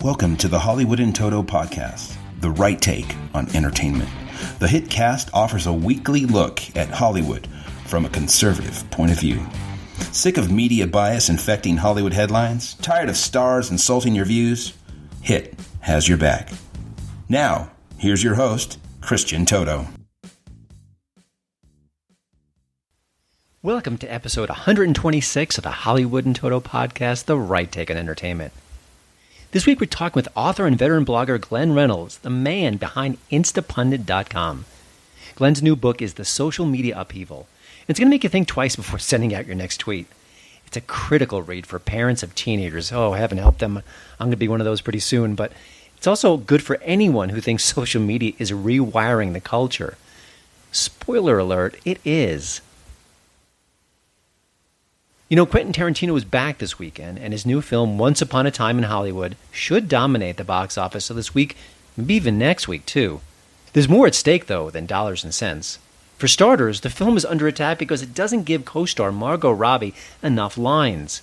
Welcome to the Hollywood in Toto podcast, the right take on entertainment. The HiT cast offers a weekly look at Hollywood from a conservative point of view. Sick of media bias infecting Hollywood headlines? Tired of stars insulting your views? HiT has your back. Now, here's your host, Christian Toto. Welcome to episode 126 of the Hollywood in Toto podcast, the right take on entertainment. This week we're talking with author and veteran blogger Glenn Reynolds, the man behind Instapundit.com. Glenn's new book is The Social Media Upheaval. It's going to make you think twice before sending out your next tweet. It's a critical read for parents of teenagers. Oh, heaven help them. I'm going to be one of those pretty soon. But it's also good for anyone who thinks social media is rewiring the culture. Spoiler alert, it is. You know, Quentin Tarantino is back this weekend, and his new film, Once Upon a Time in Hollywood, should dominate the box office so this week, maybe even next week, too. There's more at stake, though, than dollars and cents. For starters, the film is under attack because it doesn't give co-star Margot Robbie enough lines.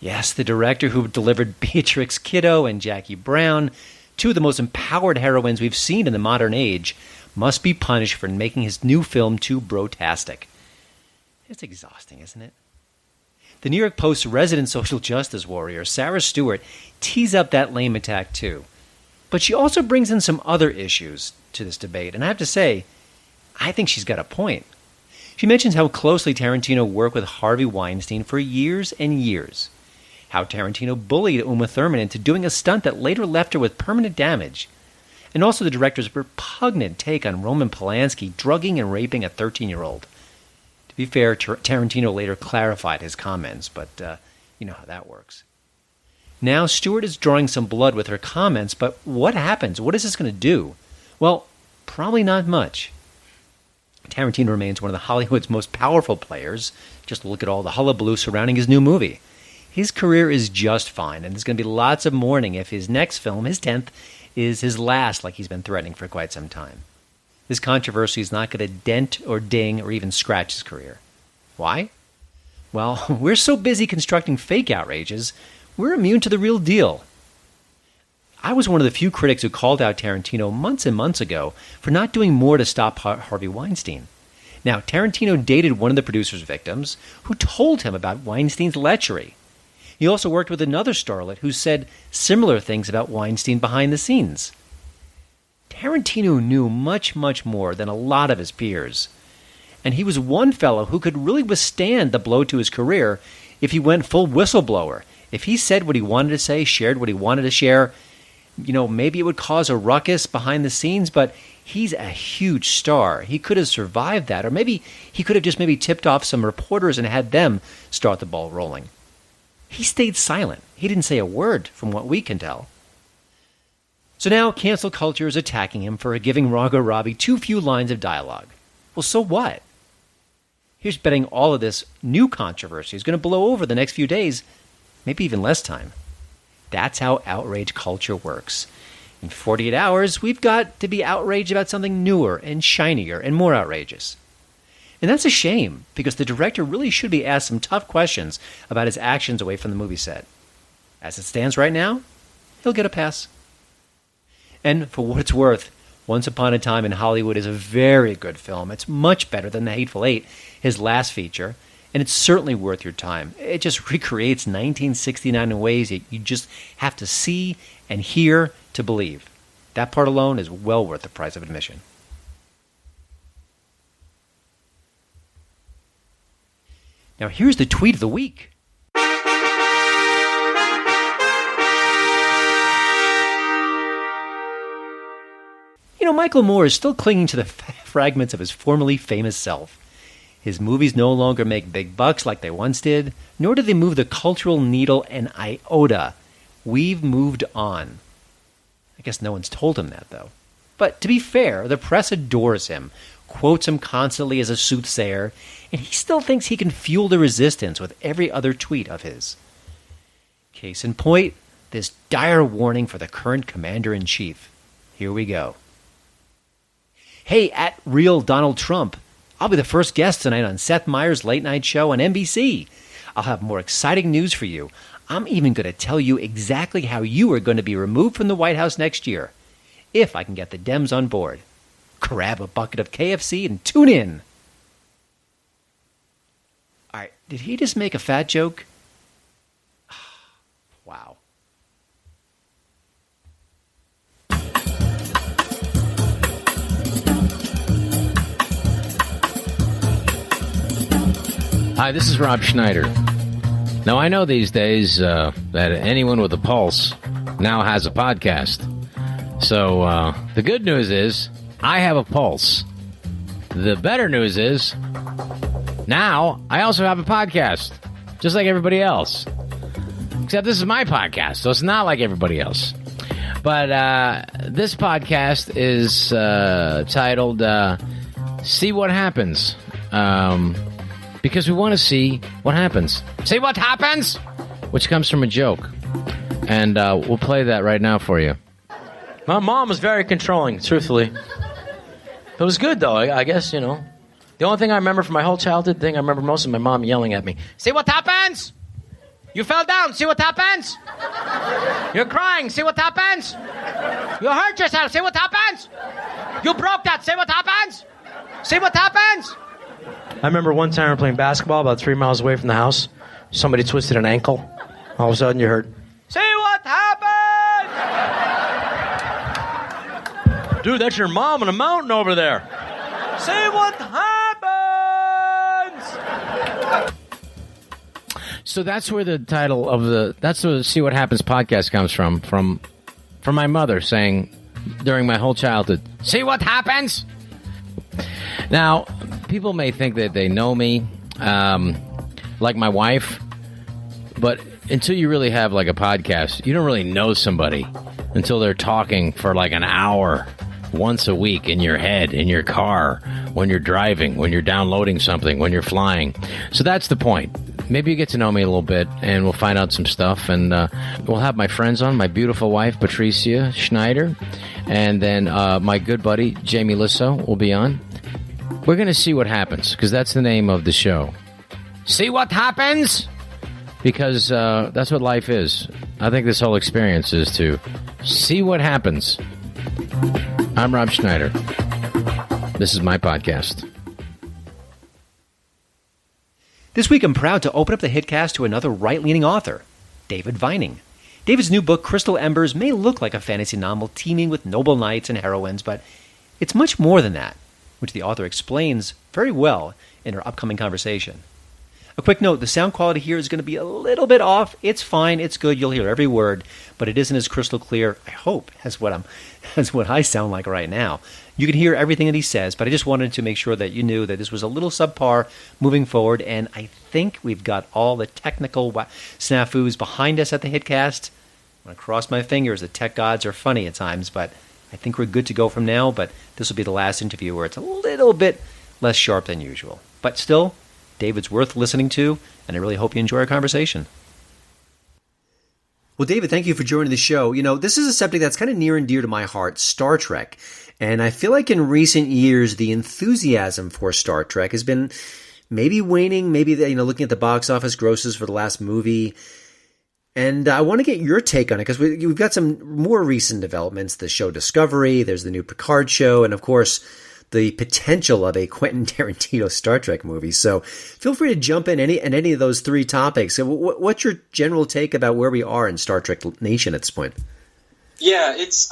Yes, the director who delivered Beatrix Kiddo and Jackie Brown, two of the most empowered heroines we've seen in the modern age, must be punished for making his new film too brotastic. It's exhausting, isn't it? The New York Post's resident social justice warrior, Sarah Stewart, tees up that lame attack too. But she also brings in some other issues to this debate, and I have to say, I think she's got a point. She mentions how closely Tarantino worked with Harvey Weinstein for years and years. How Tarantino bullied Uma Thurman into doing a stunt that later left her with permanent damage. And also the director's repugnant take on Roman Polanski drugging and raping a 13-year-old. To be fair, Tarantino later clarified his comments, but you know how that works. Now, Stewart is drawing some blood with her comments, but what happens? What is this going to do? Well, probably not much. Tarantino remains one of the Hollywood's most powerful players. Just look at all the hullabaloo surrounding his new movie. His career is just fine, and there's going to be lots of mourning if his next film, his 10th, is his last, like he's been threatening for quite some time. This controversy is not going to dent or ding or even scratch his career. Why? Well, we're so busy constructing fake outrages, we're immune to the real deal. I was one of the few critics who called out Tarantino months and months ago for not doing more to stop Harvey Weinstein. Now, Tarantino dated one of the producer's victims who told him about Weinstein's lechery. He also worked with another starlet who said similar things about Weinstein behind the scenes. Tarantino knew much, much more than a lot of his peers. And he was one fellow who could really withstand the blow to his career if he went full whistleblower. If he said what he wanted to say, shared what he wanted to share, you know, maybe it would cause a ruckus behind the scenes, but he's a huge star. He could have survived that, or maybe he could have just maybe tipped off some reporters and had them start the ball rolling. He stayed silent. He didn't say a word from what we can tell. So now cancel culture is attacking him for giving Margot Robbie too few lines of dialogue. Well, so what? Here's betting all of this new controversy is going to blow over the next few days, maybe even less time. That's how outrage culture works. In 48 hours, we've got to be outraged about something newer and shinier and more outrageous. And that's a shame, because the director really should be asked some tough questions about his actions away from the movie set. As it stands right now, he'll get a pass. And for what it's worth, Once Upon a Time in Hollywood is a very good film. It's much better than The Hateful Eight, his last feature, and it's certainly worth your time. It just recreates 1969 in ways that you just have to see and hear to believe. That part alone is well worth the price of admission. Now here's the tweet of the week. You know, Michael Moore is still clinging to the fragments of his formerly famous self. His movies no longer make big bucks like they once did, nor do they move the cultural needle an iota. We've moved on. I guess no one's told him that, though. But to be fair, the press adores him, quotes him constantly as a soothsayer, and he still thinks he can fuel the resistance with every other tweet of his. Case in point, this dire warning for the current commander-in-chief. Here we go. Hey, at Real Donald Trump, I'll be the first guest tonight on Seth Meyers' late night show on NBC. I'll have more exciting news for you. I'm even going to tell you exactly how you are going to be removed from the White House next year, if I can get the Dems on board. Grab a bucket of KFC and tune in. All right, did he just make a fat joke? Wow. Hi, this is Rob Schneider. Now, I know these days that anyone with a pulse now has a podcast. So, the good news is, I have a pulse. The better news is, now I also have a podcast, just like everybody else. Except this is my podcast, so it's not like everybody else. But this podcast is titled See What Happens. Because we want to see what happens. See what happens? Which comes from a joke. And we'll play that right now for you. My mom was very controlling, truthfully. It was good, though, I guess, you know. The only thing I remember from my whole childhood thing I remember most is my mom yelling at me. See what happens? You fell down. See what happens? You're crying. See what happens? You hurt yourself. See what happens? You broke that. See what happens? See what happens? I remember one time we were playing basketball about 3 miles away from the house. Somebody twisted an ankle. All of a sudden you heard, see what happened? Dude, that's your mom on a mountain over there. See what happens? So that's where the title of that's where the See What Happens podcast comes from my mother saying during my whole childhood, see what happens? Now, people may think that they know me, like my wife, but until you really have like a podcast, you don't really know somebody until they're talking for like an hour once a week in your head, in your car, when you're driving, when you're downloading something, when you're flying. So that's the point. Maybe you get to know me a little bit, and we'll find out some stuff, and we'll have my friends on, my beautiful wife, Patricia Schneider, and then my good buddy, Jamie Lissow, will be on. We're going to see what happens, because that's the name of the show. See what happens? Because that's what life is. I think this whole experience is to see what happens. I'm Rob Schneider. This is my podcast. This week I'm proud to open up the HitCast to another right-leaning author, David Vining. David's new book, Crystal Embers, may look like a fantasy novel teeming with noble knights and heroines, but it's much more than that, which the author explains very well in her upcoming conversation. A quick note, the sound quality here is going to be a little bit off. It's fine, it's good, you'll hear every word, but it isn't as crystal clear, I hope, as what I sound like right now. You can hear everything that he says, but I just wanted to make sure that you knew that this was a little subpar moving forward, and I think we've got all the technical snafus behind us at the HitCast. I'm going to cross my fingers. The tech gods are funny at times, but I think we're good to go from now, but this will be the last interview where it's a little bit less sharp than usual. But still, David's worth listening to, and I really hope you enjoy our conversation. Well, David, thank you for joining the show. You know, this is a subject that's kind of near and dear to my heart, Star Trek. And I feel like in recent years, the enthusiasm for Star Trek has been maybe waning, maybe, looking at the box office grosses for the last movie. And I want to get your take on it, because we've got some more recent developments. The show Discovery, there's the new Picard show, and of course, the potential of a Quentin Tarantino Star Trek movie. So feel free to jump in any of those three topics. So what's your general take about where we are in Star Trek Nation at this point? Yeah, it's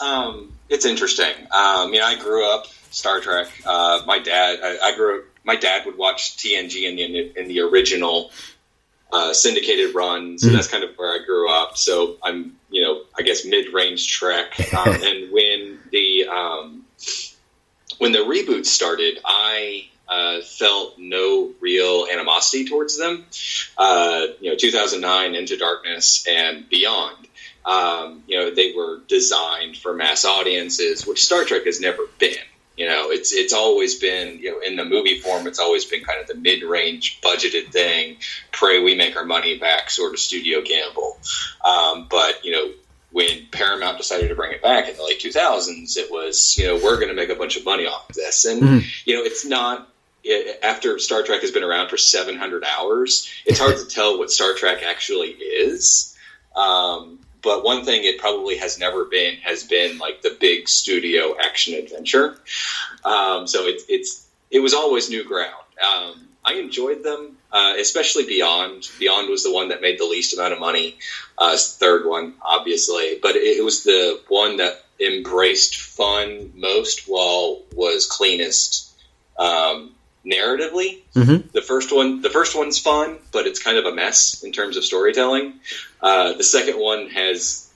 interesting. I grew up Star Trek. My dad would watch TNG in the original syndicated run, so that's kind of where I grew up. So I'm, I guess mid-range Trek. And when the reboot started, I felt no real animosity towards them. 2009, Into Darkness, and beyond. They were designed for mass audiences, which Star Trek has never been. It's always been, in the movie form, it's always been kind of the mid-range budgeted thing, pray we make our money back sort of studio gamble. But when Paramount decided to bring it back in the late 2000s, it was, we're going to make a bunch of money off of this. And, it's not, after Star Trek has been around for 700 hours, it's hard to tell what Star Trek actually is. But one thing it probably has never been has been like the big studio action adventure. So it was always new ground. I enjoyed them, especially Beyond. Beyond was the one that made the least amount of money. Third one, obviously, but it was the one that embraced fun most while was cleanest narratively. Mm-hmm. The first one's fun, but it's kind of a mess in terms of storytelling. The second one has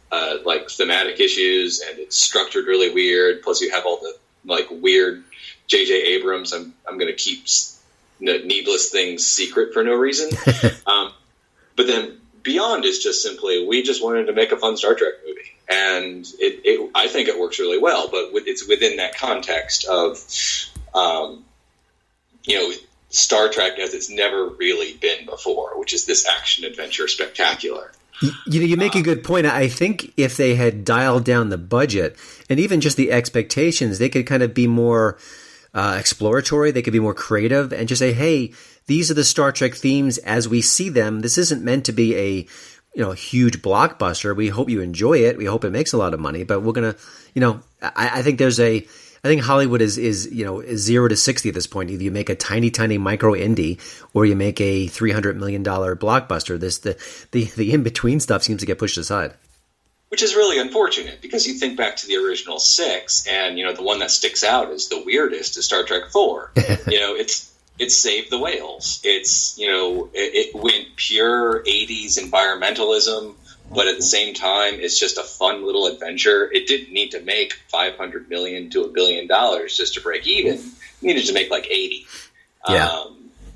like thematic issues, and it's structured really weird. Plus, you have all the like weird J.J. Abrams. I'm going to keep needless things secret for no reason. But then Beyond is just simply, we just wanted to make a fun Star Trek movie. And I think it works really well, but it's within that context of, Star Trek as it's never really been before, which is this action adventure spectacular. You make a good point. I think if they had dialed down the budget and even just the expectations, they could kind of be more exploratory. They could be more creative and just say, hey, these are the Star Trek themes as we see them. This isn't meant to be a huge blockbuster. We hope you enjoy it. We hope it makes a lot of money, but we're going to, I think Hollywood is 0 to 60 at this point. Either you make a tiny, tiny micro indie or you make a $300 million blockbuster. The in-between stuff seems to get pushed aside. Which is really unfortunate because you think back to the original 6 and, the one that sticks out as the weirdest is Star Trek 4. It's Save the Whales. It went pure 80s environmentalism, but at the same time, it's just a fun little adventure. It didn't need to make $500 million to $1 billion just to break even. It needed to make like 80. Yeah.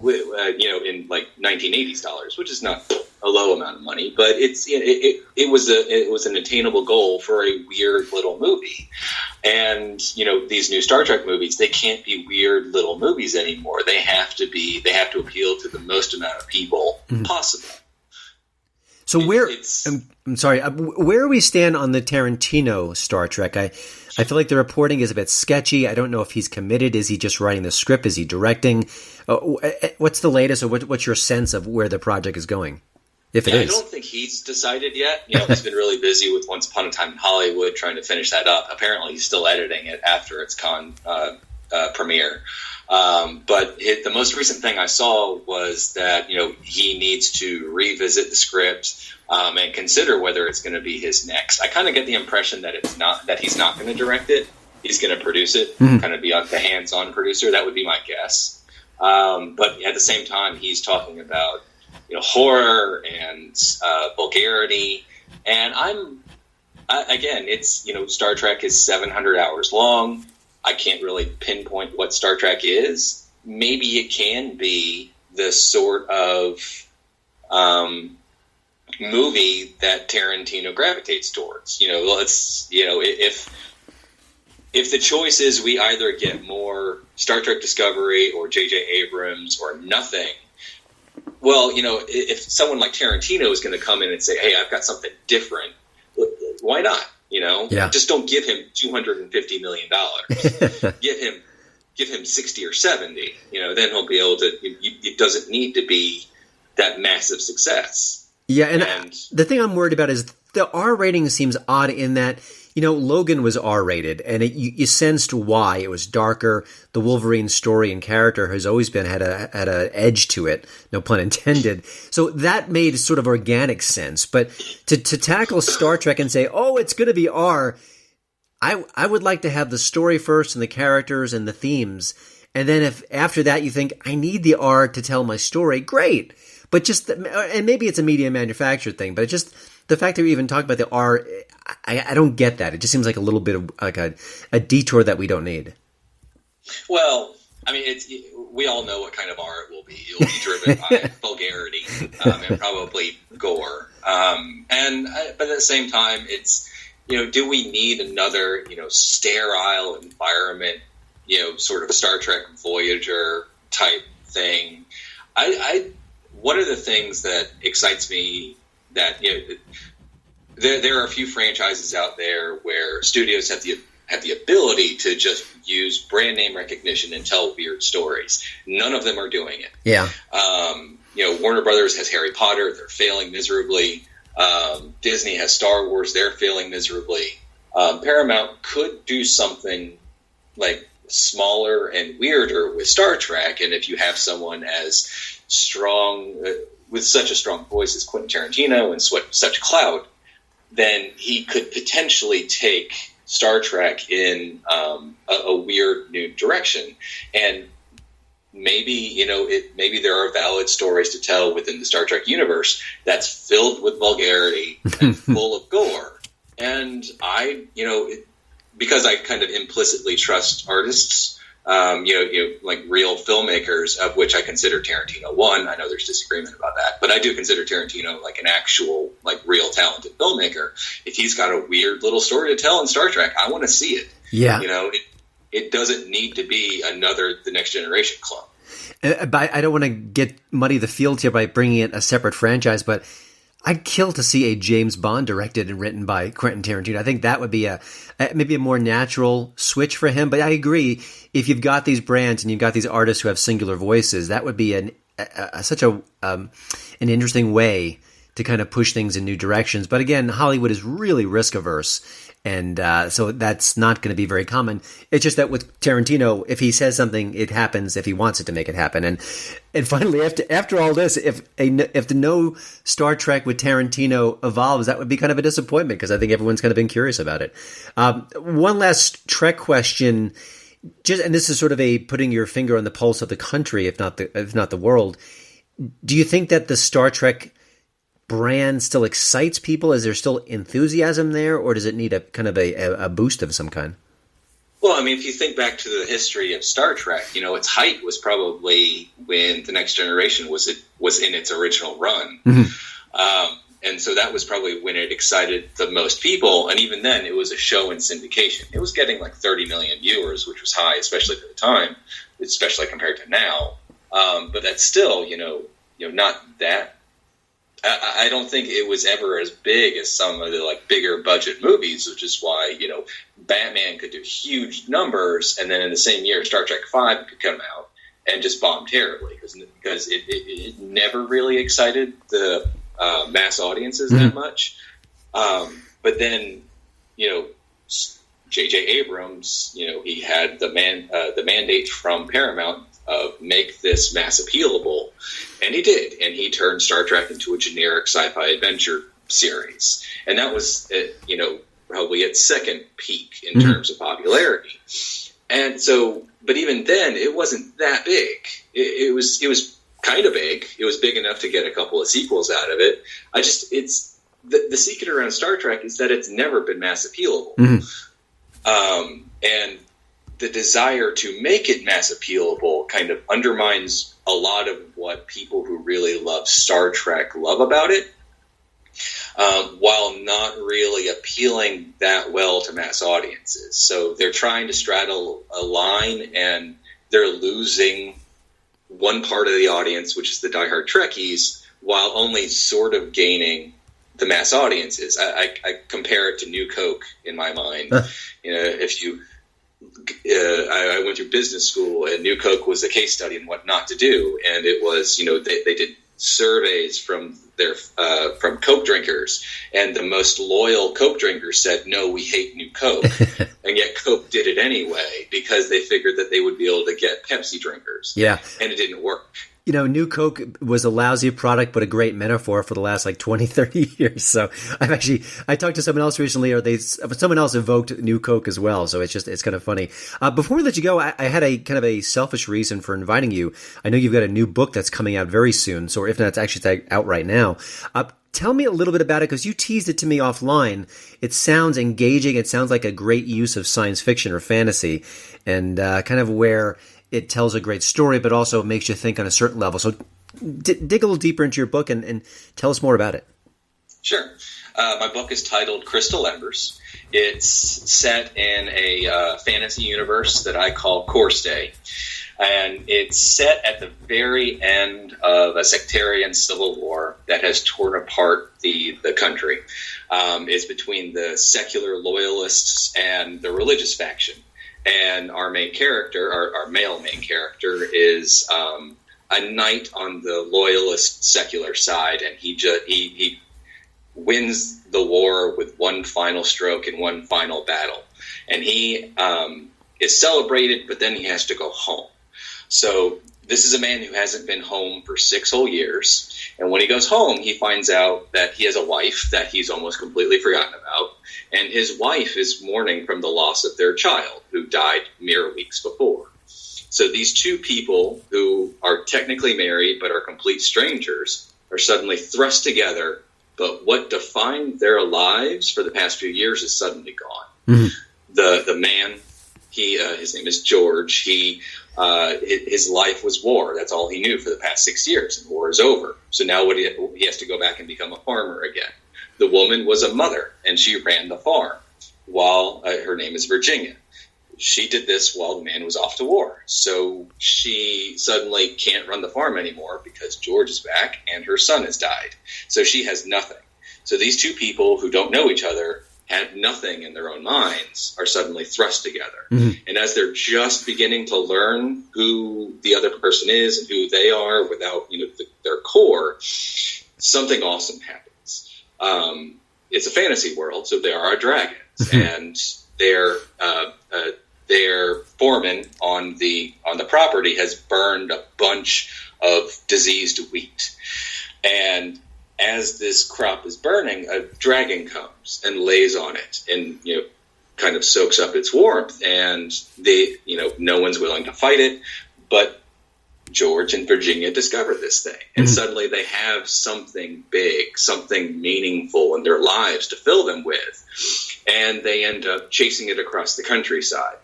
In like 1980s dollars, which is not a low amount of money, but it was an attainable goal for a weird little movie. And these new Star Trek movies, they can't be weird little movies anymore. They have to appeal to the most amount of people possible. So I'm sorry, where we stand on the Tarantino Star Trek? I feel like the reporting is a bit sketchy. I don't know if he's committed. Is he just writing the script? Is he directing? What's the latest, or what's your sense of where the project is going? If it is, I don't think he's decided yet. He's been really busy with Once Upon a Time in Hollywood, trying to finish that up. Apparently, he's still editing it after its premiere. But the most recent thing I saw was that, he needs to revisit the script and consider whether it's going to be his next. I kind of get the impression that he's not going to direct it. He's going to produce it, kind of be the hands-on producer. That would be my guess. But at the same time, he's talking about, horror and vulgarity. And Star Trek is 700 hours long. I can't really pinpoint what Star Trek is. Maybe it can be the sort of movie that Tarantino gravitates towards. If the choice is we either get more Star Trek Discovery or J.J. Abrams or nothing, well, if someone like Tarantino is going to come in and say, hey, I've got something different, why not? Just don't give him $250 million. give him 60 or 70. Then he'll be able to. It doesn't need to be that massive success. Yeah, and the thing I'm worried about is the R rating seems odd in that Logan was R rated, and you sensed why. It was darker. The Wolverine story and character has always been had a edge to it, no pun intended. So that made sort of organic sense. But to tackle Star Trek and say, oh, it's going to be R, I would like to have the story first and the characters and the themes, and then if after that you think I need the R to tell my story, great. But and maybe it's a media manufactured thing, but just the fact that we even talk about the R, I don't get that. It just seems like a little bit of like a detour that we don't need. Well, I mean, we all know what kind of R it will be. It will be driven by vulgarity and probably gore. But at the same time, it's do we need another sterile environment? Sort of Star Trek Voyager type thing. One of the things that excites me that there are a few franchises out there where studios have the ability to just use brand name recognition and tell weird stories. None of them are doing it. Yeah. Warner Brothers has Harry Potter. They're failing miserably. Disney has Star Wars; they're failing miserably. Paramount could do something like smaller and weirder with Star Trek, and if you have someone as strong with such a strong voice as Quentin Tarantino and such clout, then he could potentially take Star Trek in a weird new direction. And maybe, maybe there are valid stories to tell within the Star Trek universe that's filled with vulgarity and full of gore. And because I kind of implicitly trust artists, like real filmmakers, of which I consider Tarantino one. I know there's disagreement about that, but I do consider Tarantino like an actual, like real talented filmmaker. If he's got a weird little story to tell in Star Trek, I want to see it. Yeah. It doesn't need to be another The Next Generation clone. But I don't want to muddy the field here by bringing it a separate franchise, but I'd kill to see a James Bond directed and written by Quentin Tarantino. I think that would be maybe a more natural switch for him. But I agree, if you've got these brands and you've got these artists who have singular voices, that would be such an interesting way to kind of push things in new directions. But again, Hollywood is really risk averse. And so that's not going to be very common. It's just that with Tarantino, if he says something, it happens if he wants it to make it happen. And finally, after all this, if the no Star Trek with Tarantino evolves, that would be kind of a disappointment because I think everyone's kind of been curious about it. One last Trek question, and this is sort of a putting your finger on the pulse of the country, if not the world. Do you think that the Star Trek brand still excites people? Is there still enthusiasm there, or does it need a kind of a boost of some kind? Well, I mean, if you think back to the history of Star Trek, its height was probably when The Next Generation was in its original run. Mm-hmm. And so that was probably when it excited the most people. And even then, it was a show in syndication. It was getting like 30 million viewers, which was high, especially for the time, especially compared to now. But that's still, not that. I don't think it was ever as big as some of the like bigger budget movies, which is why, Batman could do huge numbers, and then in the same year, Star Trek V could come out and just bomb terribly because it never really excited the mass audiences that much. But then, J.J. Abrams, he had the mandate from Paramount of make this mass appealable, and he did, and he turned Star Trek into a generic sci-fi adventure series, and that was probably its second peak in terms of popularity. And so, but even then, it wasn't that big. It was kind of big. It was big enough to get a couple of sequels out of it. It's the secret around Star Trek is that it's never been mass appealable, and the desire to make it mass appealable kind of undermines a lot of what people who really love Star Trek love about it, while not really appealing that well to mass audiences. So they're trying to straddle a line, and they're losing one part of the audience, which is the diehard Trekkies, while only sort of gaining the mass audiences. I compare it to New Coke in my mind. If you... I went through business school, and New Coke was a case study in what not to do. And it was, they did surveys from Coke drinkers, and the most loyal Coke drinkers said, "No, we hate New Coke," and yet Coke did it anyway because they figured that they would be able to get Pepsi drinkers. Yeah, and it didn't work. New Coke was a lousy product, but a great metaphor for the last 20, 30 years. So I talked to someone else recently, someone else evoked New Coke as well. So it's kind of funny. Before we let you go, I had a kind of a selfish reason for inviting you. I know you've got a new book that's coming out very soon. So if not, it's actually out right now. Tell me a little bit about it, because you teased it to me offline. It sounds engaging. It sounds like a great use of science fiction or fantasy, and kind of where it tells a great story, but also makes you think on a certain level. So dig a little deeper into your book and tell us more about it. Sure. My book is titled Crystal Embers. It's set in a fantasy universe that I call Course Day. And it's set at the very end of a sectarian civil war that has torn apart the country. It's between the secular loyalists and the religious faction. And our main character, our male main character, is a knight on the loyalist secular side, and he wins the war with one final stroke in one final battle. And he is celebrated, but then he has to go home. So this is a man who hasn't been home for 6 whole years. And when he goes home, he finds out that he has a wife that he's almost completely forgotten about. And his wife is mourning from the loss of their child, who died mere weeks before. So these two people who are technically married but are complete strangers are suddenly thrust together. But what defined their lives for the past few years is suddenly gone. Mm-hmm. The man, his name is George. His life was war. That's all he knew for the past 6 years. And war is over. So now he has to go back and become a farmer again. The woman was a mother, and she ran the farm. While her name is Virginia. She did this while the man was off to war. So she suddenly can't run the farm anymore because George is back and her son has died. So she has nothing. So these two people who don't know each other, have nothing in their own minds, are suddenly thrust together. Mm-hmm. And as they're just beginning to learn who the other person is and who they are without their core, something awesome happens. It's a fantasy world, so there are dragons, and their foreman on the property has burned a bunch of diseased wheat. And as this crop is burning, a dragon comes and lays on it and, kind of soaks up its warmth. And no one's willing to fight it. But George and Virginia discover this thing. And suddenly they have something big, something meaningful in their lives to fill them with. And they end up chasing it across the countryside.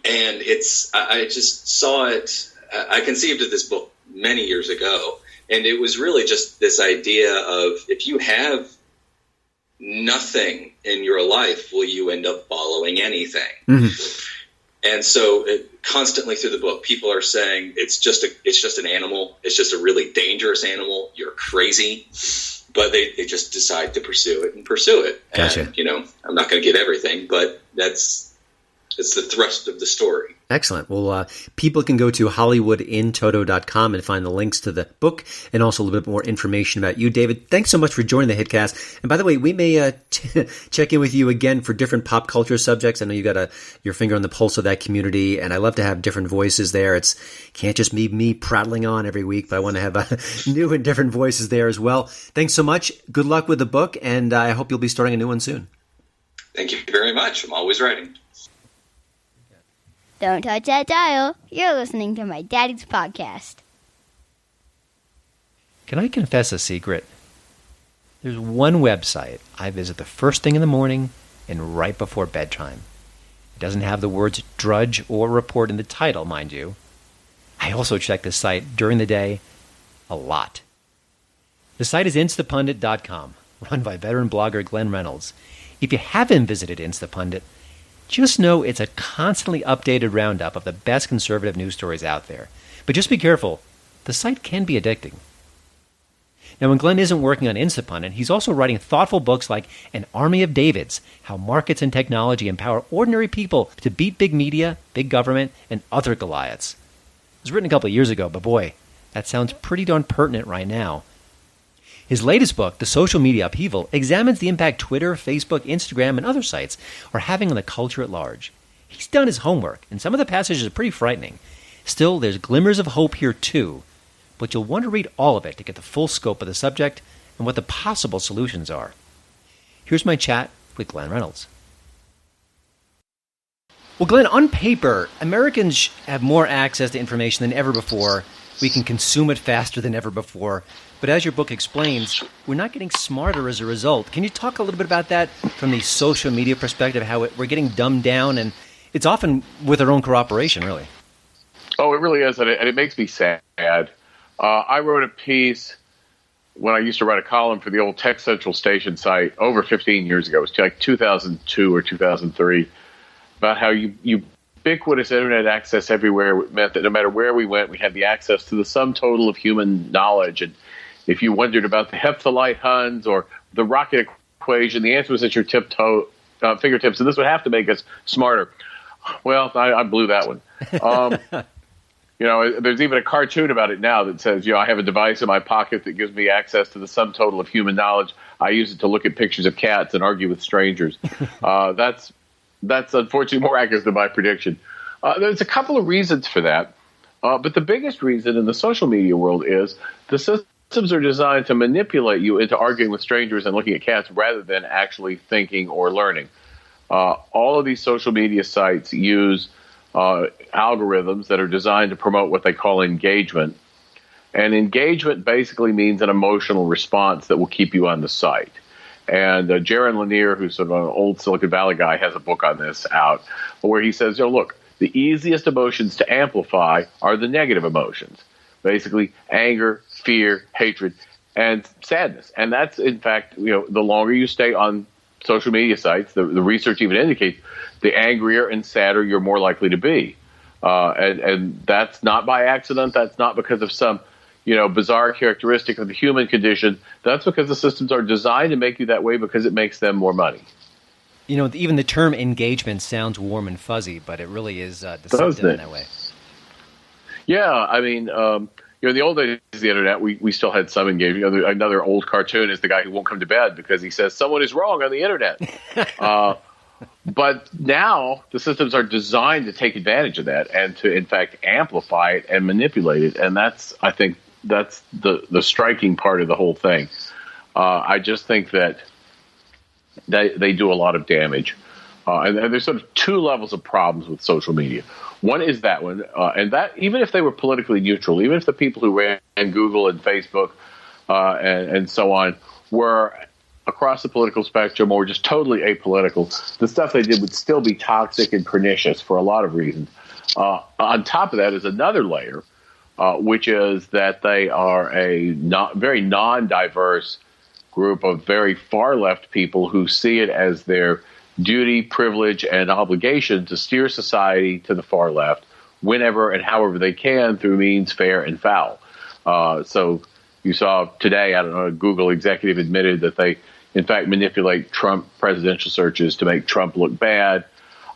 And I just saw it. I conceived of this book many years ago. And it was really just this idea of, if you have nothing in your life, will you end up following anything? Mm-hmm. And so constantly through the book, people are saying it's just an animal. It's just a really dangerous animal. You're crazy. But they just decide to pursue it. Gotcha. And, I'm not going to give everything, but it's the thrust of the story. Excellent. Well, people can go to HollywoodInToto.com and find the links to the book and also a little bit more information about you. David, thanks so much for joining the HitCast. And by the way, we may check in with you again for different pop culture subjects. I know you got your finger on the pulse of that community, and I love to have different voices there. Can't just be me prattling on every week, but I want to have new and different voices there as well. Thanks so much. Good luck with the book, and I hope you'll be starting a new one soon. Thank you very much. I'm always writing. Don't touch that dial. You're listening to my daddy's podcast. Can I confess a secret? There's one website I visit the first thing in the morning and right before bedtime. It doesn't have the words drudge or report in the title, mind you. I also check this site during the day a lot. The site is instapundit.com, run by veteran blogger Glenn Reynolds. If you haven't visited Instapundit, just know it's a constantly updated roundup of the best conservative news stories out there. But just be careful. The site can be addicting. Now, when Glenn isn't working on Instapundit, he's also writing thoughtful books like An Army of Davids, How Markets and Technology Empower Ordinary People to Beat Big Media, Big Government, and Other Goliaths. It was written a couple of years ago, but boy, that sounds pretty darn pertinent right now. His latest book, The Social Media Upheaval, examines the impact Twitter, Facebook, Instagram, and other sites are having on the culture at large. He's done his homework, and some of the passages are pretty frightening. Still, there's glimmers of hope here too, but you'll want to read all of it to get the full scope of the subject and what the possible solutions are. Here's my chat with Glenn Reynolds. Well, Glenn, on paper, Americans have more access to information than ever before. We can consume it faster than ever before. But as your book explains, we're not getting smarter as a result. Can you talk a little bit about that from the social media perspective, how we're getting dumbed down, and it's often with our own cooperation, really? Oh, it really is, and it makes me sad. I wrote a piece when I used to write a column for the old Tech Central station site over 15 years ago. It was like 2002 or 2003, about how ubiquitous internet access everywhere meant that no matter where we went, we had the access to the sum total of human knowledge. And if you wondered about the hepthalite Huns or the rocket equation, the answer was at your fingertips, and this would have to make us smarter. Well, I blew that one. There's even a cartoon about it now that says, I have a device in my pocket that gives me access to the sum total of human knowledge. I use it to look at pictures of cats and argue with strangers. That's unfortunately more accurate than my prediction. There's a couple of reasons for that. But the biggest reason in the social media world is the systems are designed to manipulate you into arguing with strangers and looking at cats rather than actually thinking or learning. All of these social media sites use algorithms that are designed to promote what they call engagement. And engagement basically means an emotional response that will keep you on the site. And Jaron Lanier, who's sort of an old Silicon Valley guy, has a book on this out where he says, look, the easiest emotions to amplify are the negative emotions, basically anger, fear, hatred, and sadness. And that's, in fact, the longer you stay on social media sites, the research even indicates the angrier and sadder you're more likely to be. And that's not by accident. That's not because of some bizarre characteristic of the human condition. That's because the systems are designed to make you that way because it makes them more money. Even the term engagement sounds warm and fuzzy, but it really is deceptive in that way. Yeah, I mean, in the old days of the internet, we still had some engagement. Another old cartoon is the guy who won't come to bed because he says someone is wrong on the internet. But now the systems are designed to take advantage of that and to, in fact, amplify it and manipulate it. And I think that's the striking part of the whole thing. I just think that they do a lot of damage. And there's sort of two levels of problems with social media. One is that one, and that even if they were politically neutral, even if the people who ran Google and Facebook and so on were across the political spectrum or just totally apolitical, the stuff they did would still be toxic and pernicious for a lot of reasons. On top of that is another layer, which is that they are a very non-diverse group of very far-left people who see it as their duty, privilege, and obligation to steer society to the far left whenever and however they can through means fair and foul. So you saw today, I don't know, a Google executive admitted that they, in fact, manipulate Trump presidential searches to make Trump look bad.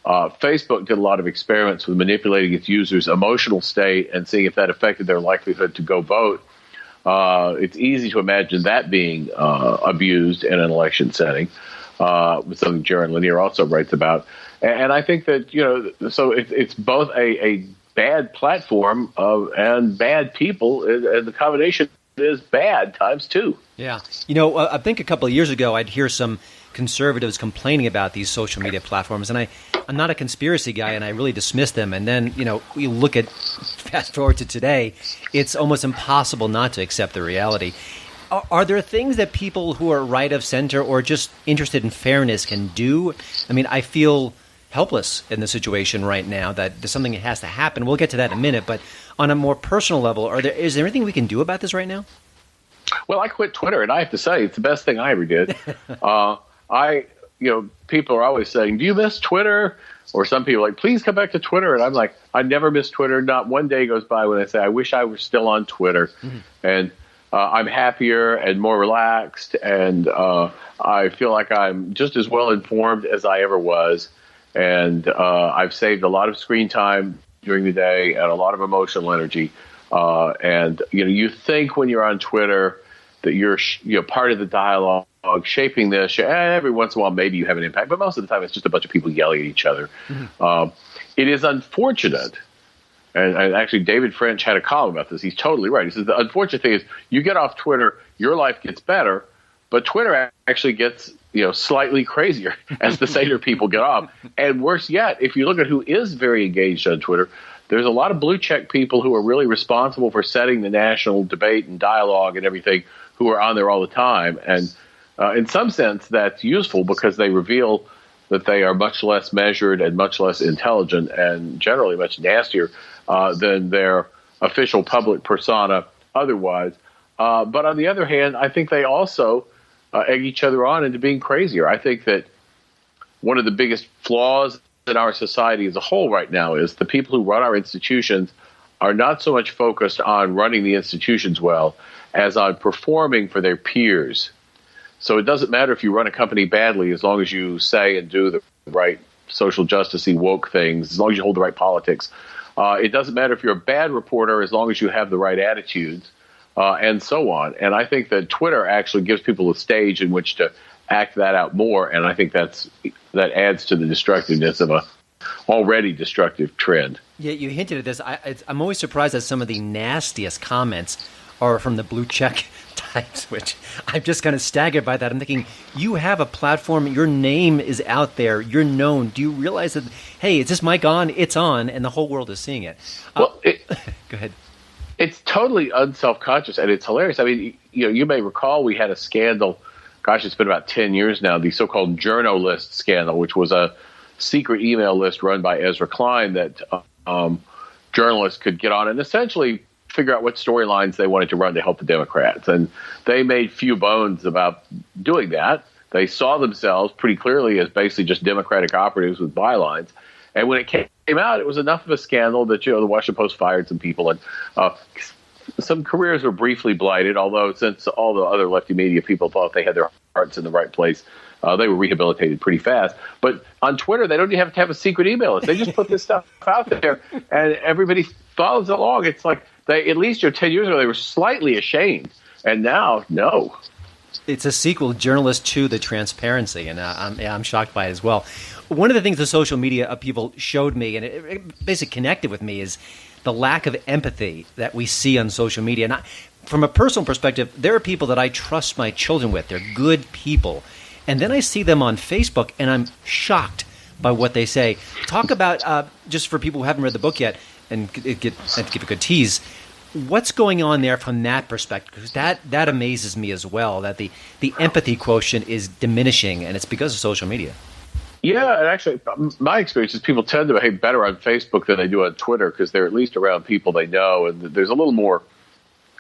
Facebook did a lot of experiments with manipulating its users' emotional state and seeing if that affected their likelihood to go vote. It's easy to imagine that being abused in an election setting. Something Jaron Lanier also writes about. And I think that, so it's both a bad platform and bad people, and the combination is bad times two. Yeah. I think a couple of years ago, I'd hear some conservatives complaining about these social media platforms, and I'm not a conspiracy guy, and I really dismissed them. And then, we look at, fast forward to today, it's almost impossible not to accept the reality. Are there things that people who are right of center or just interested in fairness can do? I mean, I feel helpless in the situation right now that there's something that has to happen. We'll get to that in a minute, but on a more personal level, is there anything we can do about this right now? Well, I quit Twitter, and I have to say it's the best thing I ever did. People are always saying, "Do you miss Twitter?" Or some people are like, "Please come back to Twitter." And I'm like, I never miss Twitter. Not one day goes by when I say, "I wish I were still on Twitter." Mm-hmm. And I'm happier and more relaxed, and I feel like I'm just as well informed as I ever was. And I've saved a lot of screen time during the day and a lot of emotional energy. And you think when you're on Twitter that you're part of the dialogue, shaping this. Every once in a while, maybe you have an impact, but most of the time, it's just a bunch of people yelling at each other. Mm-hmm. It is unfortunate. And actually, David French had a column about this. He's totally right. He says the unfortunate thing is you get off Twitter, your life gets better, but Twitter actually gets slightly crazier as the saner people get off. And worse yet, if you look at who is very engaged on Twitter, there's a lot of blue check people who are really responsible for setting the national debate and dialogue and everything who are on there all the time. And in some sense, that's useful because they reveal that they are much less measured and much less intelligent and generally much nastier than their official public persona otherwise. But on the other hand, I think they also egg each other on into being crazier. I think that one of the biggest flaws in our society as a whole right now is the people who run our institutions are not so much focused on running the institutions well as on performing for their peers. So it doesn't matter if you run a company badly as long as you say and do the right social justice-y woke things, as long as you hold the right politics. It doesn't matter if you're a bad reporter as long as you have the right attitudes. and so on. And I think that Twitter actually gives people a stage in which to act that out more, and I think that adds to the destructiveness of a already destructive trend. Yeah, you hinted at this. I'm always surprised that some of the nastiest comments are from the blue check types, which I'm just kind of staggered by that. I'm thinking, you have a platform, your name is out there, you're known. Do you realize that, hey, is this mic on? It's on, and the whole world is seeing it. Well, go ahead. It's totally unselfconscious, and it's hilarious. I mean, you may recall we had a scandal, gosh, it's been about 10 years now, the so-called journalist scandal, which was a secret email list run by Ezra Klein that journalists could get on and essentially figure out what storylines they wanted to run to help the Democrats. And they made few bones about doing that. They saw themselves pretty clearly as basically just Democratic operatives with bylines. And when it came out, it was enough of a scandal that, the Washington Post fired some people, and some careers were briefly blighted, although since all the other lefty media people thought they had their hearts in the right place, they were rehabilitated pretty fast. But on Twitter, they don't even have to have a secret email list. They just put this stuff out there, and everybody follows along. It's like at least 10 years ago, they were slightly ashamed, and now, no. It's a sequel, Journalist to the Transparency, and I'm shocked by it as well. One of the things the social media people showed me, and it basically connected with me, is the lack of empathy that we see on social media. And from a personal perspective, there are people that I trust my children with. They're good people. And then I see them on Facebook, and I'm shocked by what they say. Talk about, just for people who haven't read the book yet, and to give a good tease, what's going on there from that perspective? Because that amazes me as well, that the empathy quotient is diminishing, and it's because of social media. Yeah, and actually, my experience is people tend to behave better on Facebook than they do on Twitter because they're at least around people they know, and there's a little more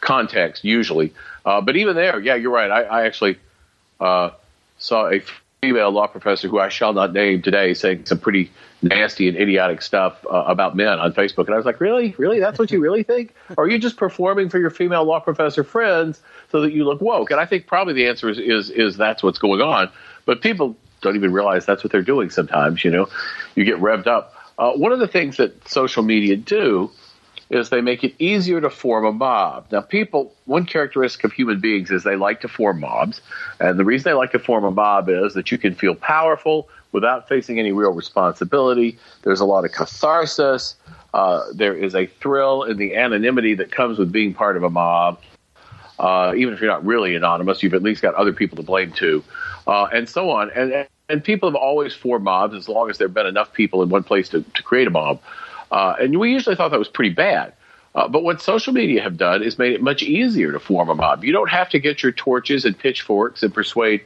context usually. But even there, yeah, you're right. I actually saw a female law professor who I shall not name today saying some pretty nasty and idiotic stuff about men on Facebook. And I was like, really? Really? That's what you really think? Or are you just performing for your female law professor friends so that you look woke? And I think probably the answer is that's what's going on. But people don't even realize that's what they're doing sometimes, you get revved up. One of the things that social media do is they make it easier to form a mob. Now, one characteristic of human beings is they like to form mobs. And the reason they like to form a mob is that you can feel powerful without facing any real responsibility. There's a lot of catharsis. There is a thrill in the anonymity that comes with being part of a mob. Even if you're not really anonymous, you've at least got other people to blame too, and so on. And people have always formed mobs as long as there have been enough people in one place to create a mob. And we usually thought that was pretty bad. But what social media have done is made it much easier to form a mob. You don't have to get your torches and pitchforks and persuade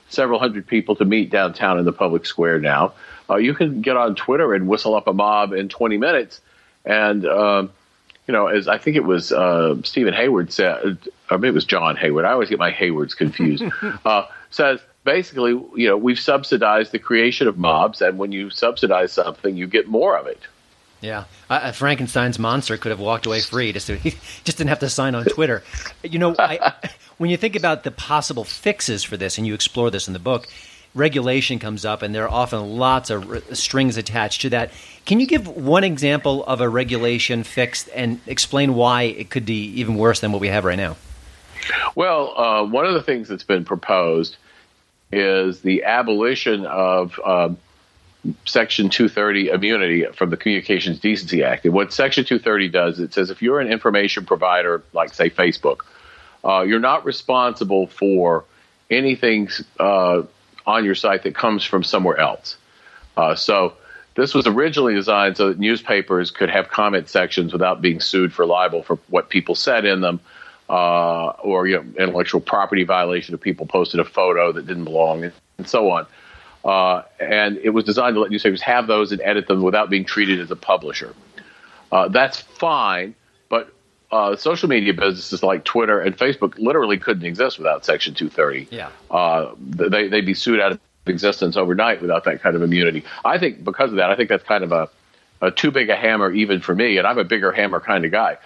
several hundred people to meet downtown in the public square now. You can get on Twitter and whistle up a mob in 20 minutes. And, as I think it was Stephen Hayward said, or maybe it was John Hayward. I always get my Haywards confused. Says, basically, we've subsidized the creation of mobs. And when you subsidize something, you get more of it. Yeah, Frankenstein's monster could have walked away free. He just didn't have to sign on Twitter. When you think about the possible fixes for this, and you explore this in the book, regulation comes up, and there are often lots of strings attached to that. Can you give one example of a regulation fixed and explain why it could be even worse than what we have right now? Well, one of the things that's been proposed is the abolition of Section 230 immunity from the Communications Decency Act. And what Section 230 does, it says if you're an information provider, like, say, Facebook, you're not responsible for anything on your site that comes from somewhere else. So this was originally designed so that newspapers could have comment sections without being sued for libel for what people said in them, or intellectual property violation if people posted a photo that didn't belong, and so on. And it was designed to let newspapers have those and edit them without being treated as a publisher. That's fine, but social media businesses like Twitter and Facebook literally couldn't exist without Section 230. Yeah. They'd be sued out of existence overnight without that kind of immunity. I think because of that, I think that's kind of a too big a hammer even for me, and I'm a bigger hammer kind of guy.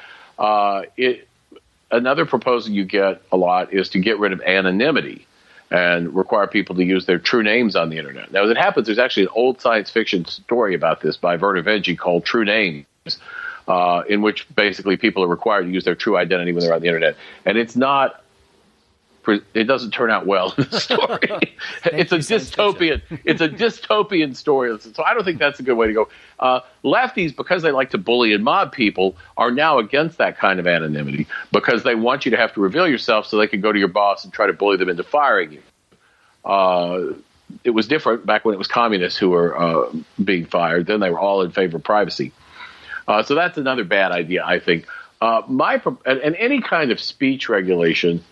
Another proposal you get a lot is to get rid of anonymity and require people to use their true names on the internet. Now, as it happens, there's actually an old science fiction story about this by Werner Vinge called True Names, in which basically people are required to use their true identity when they're on the internet. And it doesn't turn out well in the story. It's a dystopian story. So I don't think that's a good way to go. Lefties, because they like to bully and mob people, are now against that kind of anonymity because they want you to have to reveal yourself so they can go to your boss and try to bully them into firing you. It was different back when it was communists who were being fired. Then they were all in favor of privacy. So that's another bad idea, I think. And any kind of speech regulation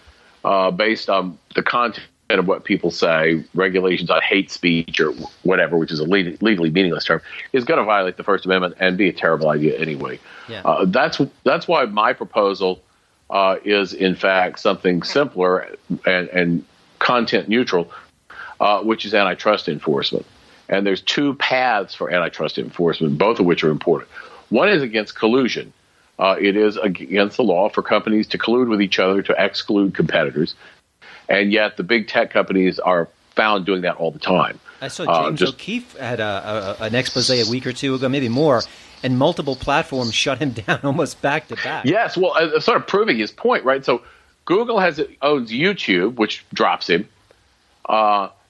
based on the content of what people say, regulations on hate speech or whatever, which is a legally meaningless term, is going to violate the First Amendment and be a terrible idea anyway. Yeah. That's why my proposal is, in fact, something simpler and content neutral, which is antitrust enforcement. And there's two paths for antitrust enforcement, both of which are important. One is against collusion. It is against the law for companies to collude with each other to exclude competitors. And yet the big tech companies are found doing that all the time. I saw James O'Keefe had an expose a week or two ago, maybe more, and multiple platforms shut him down almost back to back. Yes, well, sort of proving his point, right? So Google owns YouTube, which drops him.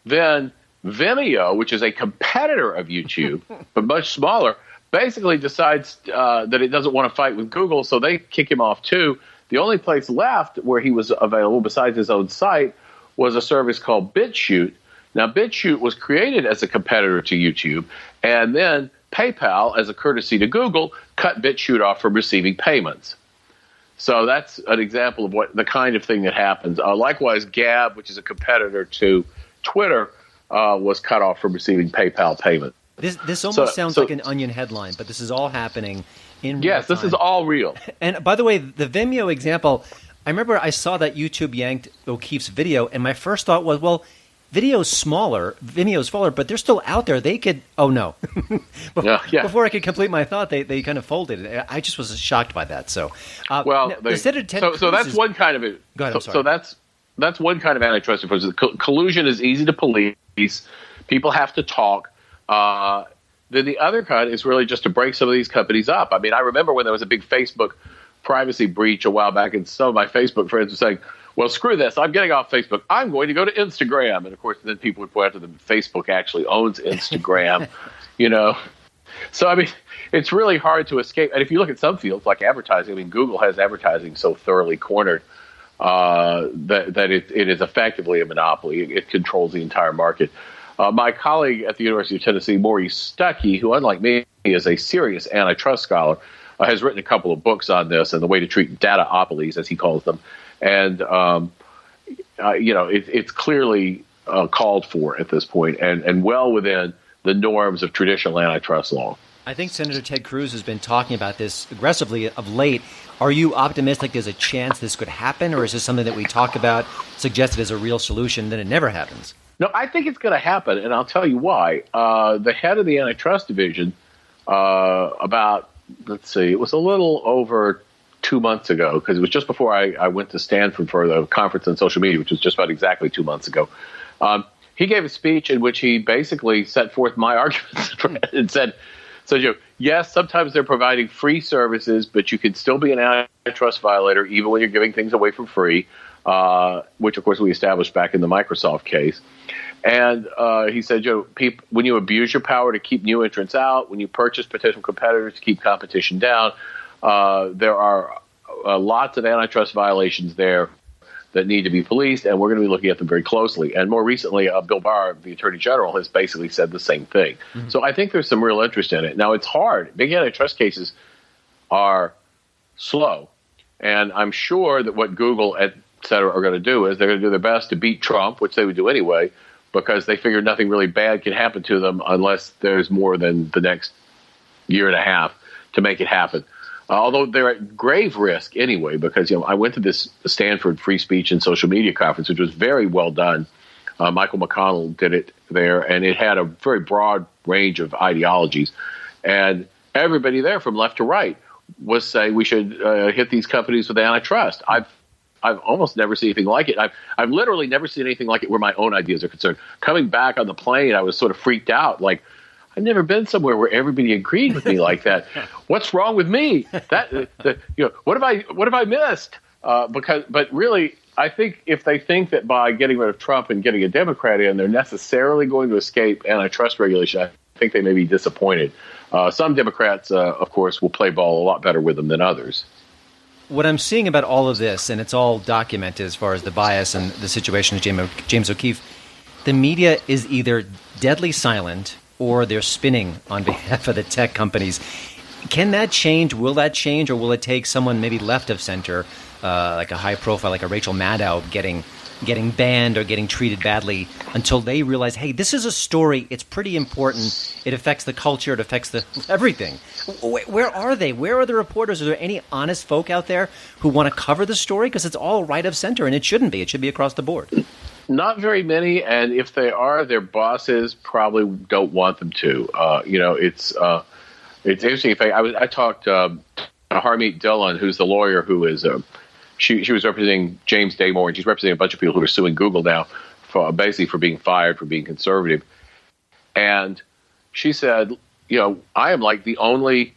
Then Vimeo, which is a competitor of YouTube, but much smaller, basically decides that it doesn't want to fight with Google, so they kick him off too. The only place left where he was available besides his own site was a service called BitChute. Now, BitChute was created as a competitor to YouTube, and then PayPal, as a courtesy to Google, cut BitChute off from receiving payments. So that's an example of what the kind of thing that happens. Likewise, Gab, which is a competitor to Twitter, was cut off from receiving PayPal payment. This almost sounds like an Onion headline, but this is all happening in real Yes, this time. is all real. And by the way, the Vimeo example, I remember I saw that YouTube yanked O'Keefe's video, and my first thought was, well, Vimeo's smaller, but they're still out there. They could, oh no. Before I could complete my thought, they kind of folded it. I just was shocked by that. So, so that's one kind of it. Go ahead, so that's one kind of antitrust enforcement. Collusion is easy to police. People have to talk. Then the other kind is really just to break some of these companies up. I mean, I remember when there was a big Facebook privacy breach a while back, and some of my Facebook friends were saying, well, screw this. I'm getting off Facebook. I'm going to go to Instagram. And, of course, then people would point out to them Facebook actually owns Instagram, So, I mean, it's really hard to escape. And if you look at some fields like advertising, I mean, Google has advertising so thoroughly cornered that it is effectively a monopoly. It controls the entire market. My colleague at the University of Tennessee, Maurice Stuckey, who, unlike me, is a serious antitrust scholar, has written a couple of books on this and the way to treat dataopolies, as he calls them. And, it's clearly called for at this point and well within the norms of traditional antitrust law. I think Senator Ted Cruz has been talking about this aggressively of late. Are you optimistic there's a chance this could happen, or is this something that we talk about, suggested as a real solution, then it never happens? No, I think it's going to happen, and I'll tell you why. The head of the antitrust division, it was a little over 2 months ago, because it was just before I went to Stanford for the conference on social media, which was just about exactly 2 months ago. He gave a speech in which he basically set forth my arguments and said, yes, sometimes they're providing free services, but you can still be an antitrust violator even when you're giving things away for free, which, of course, we established back in the Microsoft case. And he said, when you abuse your power to keep new entrants out, when you purchase potential competitors to keep competition down, there are lots of antitrust violations there that need to be policed, and we're going to be looking at them very closely. And more recently, Bill Barr, the Attorney General, has basically said the same thing. Mm-hmm. So I think there's some real interest in it. Now, it's hard. Big antitrust cases are slow, and I'm sure that what Google, et cetera, are going to do is they're going to do their best to beat Trump, which they would do anyway, because they figure nothing really bad can happen to them unless there's more than the next year and a half to make it happen. Although they're at grave risk anyway, because I went to this Stanford Free Speech and Social Media Conference, which was very well done. Michael McConnell did it there, and it had a very broad range of ideologies. And everybody there, from left to right, was saying we should hit these companies with antitrust. I've almost never seen anything like it. I've literally never seen anything like it where my own ideas are concerned. Coming back on the plane, I was sort of freaked out, like, I've never been somewhere where everybody agreed with me like that. What's wrong with me? What have I missed? But really, I think if they think that by getting rid of Trump and getting a Democrat in, they're necessarily going to escape antitrust regulation, I think they may be disappointed. Some Democrats, of course, will play ball a lot better with them than others. What I'm seeing about all of this, and it's all documented as far as the bias and the situation of James O'Keefe, the media is either deadly silent or they're spinning on behalf of the tech companies. Can that change? Will that change? Or will it take someone maybe left of center, like a high profile, like a Rachel Maddow, getting banned or getting treated badly until they realize, hey, this is a story. It's pretty important. It affects the culture. It affects everything. Where are they? Where are the reporters? Are there any honest folk out there who want to cover the story? Because it's all right of center, and it shouldn't be. It should be across the board. Not very many, and if they are, their bosses probably don't want them to. It's interesting. In fact, I talked to Harmeet Dillon, who's the lawyer who is she was representing James Damore, and she's representing a bunch of people who are suing Google now for being fired for being conservative. And she said, I am like the only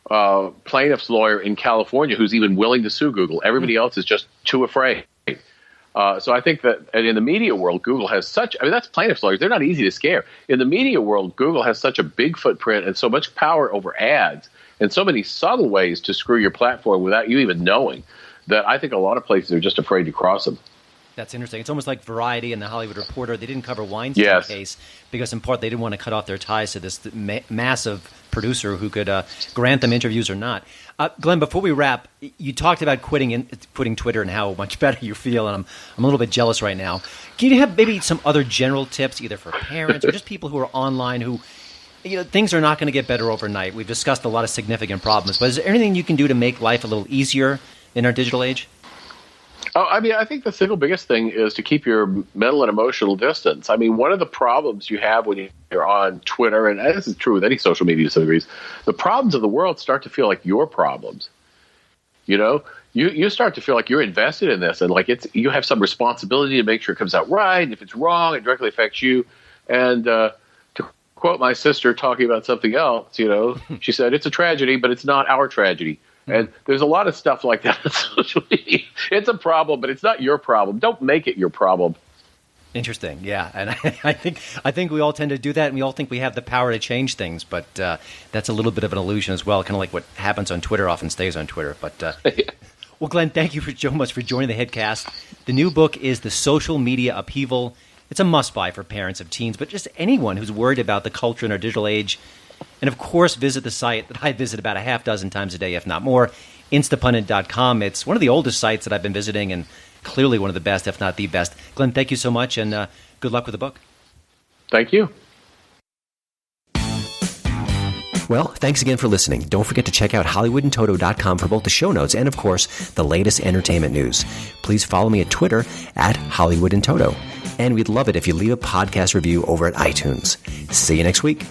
plaintiff's lawyer in California who's even willing to sue Google. Everybody else is just too afraid. So I think that in the media world, Google has that's plaintiffs' lawyers. They're not easy to scare. In the media world, Google has such a big footprint and so much power over ads and so many subtle ways to screw your platform without you even knowing that I think a lot of places are just afraid to cross them. That's interesting. It's almost like Variety and The Hollywood Reporter. They didn't cover Weinstein's case because, in part, they didn't want to cut off their ties to this massive producer who could grant them interviews or not. Glenn, before we wrap, you talked about quitting Twitter and how much better you feel, and I'm a little bit jealous right now. Can you have maybe some other general tips, either for parents or just people who are online who, things are not going to get better overnight? We've discussed a lot of significant problems, but is there anything you can do to make life a little easier in our digital age? Oh, I think the single biggest thing is to keep your mental and emotional distance. One of the problems you have when you're on Twitter, and this is true with any social media to some degrees, the problems of the world start to feel like your problems. You start to feel like you're invested in this, and like you have some responsibility to make sure it comes out right. And if it's wrong, it directly affects you. And to quote my sister talking about something else, she said, "It's a tragedy, but it's not our tragedy." And there's a lot of stuff like that on social media. It's a problem, but it's not your problem. Don't make it your problem. Interesting, yeah. And I think we all tend to do that, and we all think we have the power to change things, but that's a little bit of an illusion as well. Kind of like what happens on Twitter often stays on Twitter. But well, Glenn, thank you so much for joining the HiTcast. The new book is The Social Media Upheaval. It's a must-buy for parents of teens, but just anyone who's worried about the culture in our digital age. And, of course, visit the site that I visit about a half dozen times a day, if not more, instapundit.com. It's one of the oldest sites that I've been visiting and clearly one of the best, if not the best. Glenn, thank you so much, and good luck with the book. Thank you. Well, thanks again for listening. Don't forget to check out HollywoodandToto.com for both the show notes and, of course, the latest entertainment news. Please follow me at Twitter at HollywoodandToto. And we'd love it if you leave a podcast review over at iTunes. See you next week.